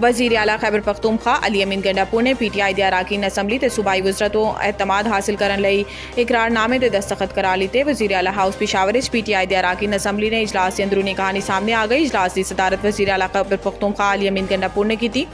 वज़ीर आला खैबर पख्तूनख्वा अली अमीन गंडापुर ने PTI दे अरकान असम्बली ते सूबाई वज़रतों एतमाद हासिल करन लई इकरारनामे ते दस्तखत करा लीते। वज़ीर आला हाउस पेशावर PTI दे अरकान असम्बली ने इजलास की अंदरूनी कहानी सामने आ गई। इजलास की सदारत वज़ीर आला खैबर पख्तूनख्वा अली अमीन गंडापुर ने की थी।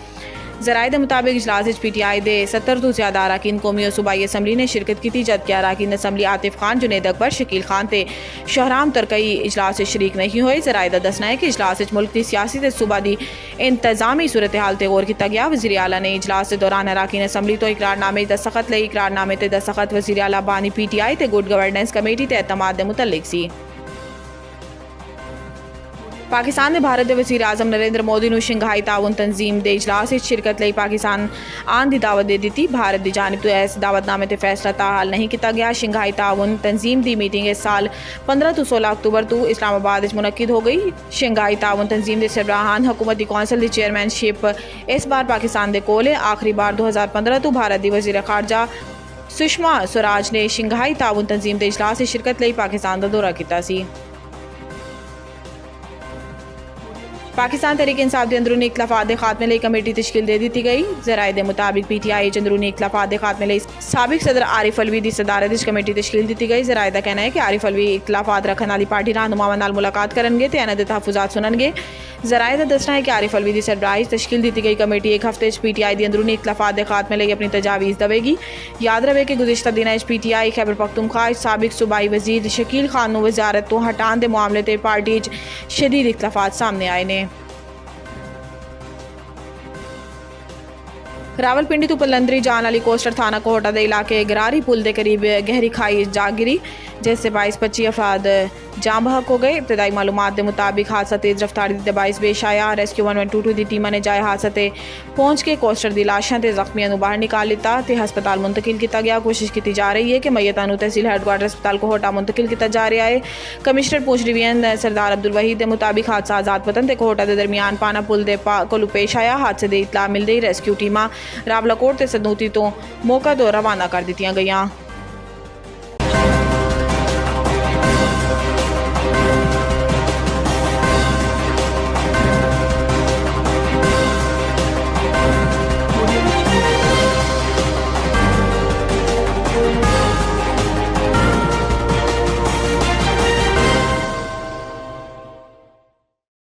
ज़राए के मुताबिक इजलास PTI दे 70 तो ज़्यादा अरकान कौमी और सूबाई असम्बली ने शिरकत की थी, जबकि अरकान असम्बली आतिफ खान, जुनेद अकबर, शकील खान ते शहराम तरकई इजलास शरीक नहीं हुए। ज़राए का दसना है कि इजलास मुल्क की सियासी ते सूबा की इंतजामी सूरत हाल ते गौर किया गया। वज़ीर आला ने इजलास के दौरान अरकान असम्बली तो इकरारनामे दस्तखत लई। इकरारनामे ते दस्तखत वज़ीर आला बानी PTI ते गुड गवर्नेंस कमेटी ते एतमाद दे मुतल्लिक सी। पाकिस्तान ने भारत के वज़ीर आज़म नरेंद्र मोदी को शंघाई ताउन तंजीम के इजलास शिरकत लई पाकिस्तान आन की दावत दे दी। भारत की जानिब तो इस दावतनामे से फैसला ताहाल नहीं किया गया। शंघाई ताउन तंजीम की मीटिंग इस साल 15 तो 16 अक्तूबर को इस्लामाबाद मुनक्किद हो गई। शंघाई ताउन तंजीम के सरबराहान हुकूमती कौंसल की चेयरमैनशिप इस बार पाकिस्तान के कोल है। आखिरी बार 2015 को भारत की वज़ीर खारजा सुषमा स्वराज ने शंघाई ताउन तंजीम के इजलास शिरकत लई पाकिस्तान का दौरा किया सी। पाकिस्तान तहरीक इंसाफ के अंदरूनी इख्तलाफात के खात्मे लई कमेटी तश्कील दे दी गई। ज़राए के मुताबिक PTI अंदरूनी इख्तलाफात के खात्मे लई साबिक सदर आरिफ अलवी की सदारत कमेटी तश्कील दी गई। ज़राए का कहना है कि आरिफ अलवी इख्तलाफात रखने वाली पार्टी रहनुमावां नाल मुलाकात करनगे ते इन्हां दे तहफ़्फ़ुज़ात सुननगे। ज़राए का दसना है कि आरिफ अलवी की सरबराही तश्कील दी गई कमेटी एक हफ्ते PTI के अंदरूनी इख्तलाफात के खात्मे लई अपनी तजावीज़ देगी। याद रहे कि गुज़िश्ता दिनों PTI खैबर पख्तूनख्वा साबिक सूबाई वज़ीर शकील खान को वज़ारत तो हटाने के मामले ते पार्टी शदीद इख्तलाफात सामने आए ने। रावलपिंडी तो पलंदरी जान वाली कोस्टर थाना कोहटा के इलाके गरारी पुल के करीब गहरी खाई जा गिरी, जिससे 22-25 अफराद जाँ बहक हो गए। इब्तदाई मालूमात के मुताबिक हादसा तेज़ रफ्तारी के बाइस पेश आया। रेस्क्यू 1122 की टीम ने जाए हादसा ते पहुँच के कोस्टर की लाशां ते जख्मियों को बाहर निकाल लिता ते हस्पताल मुंतकिल किया गया। कोशिश की जा रही है कि मैयतां नूं तहसील हैडक्वार्टर अस्पताल कोहटा मुंतकिल किया जा रहा है। कमिश्नर पूंछ डिवीजन सरदार अब्दुल वहीद के मुताबिक हादसा आज़ाद पतन ते कोहटा के दरमियान पाना पुल के कोल पेश आया। हादसे की इतला मिलते ही रेस्क्यू टीमां रावलाकोट ते सदूती तो मौका तो रवाना कर दी गई।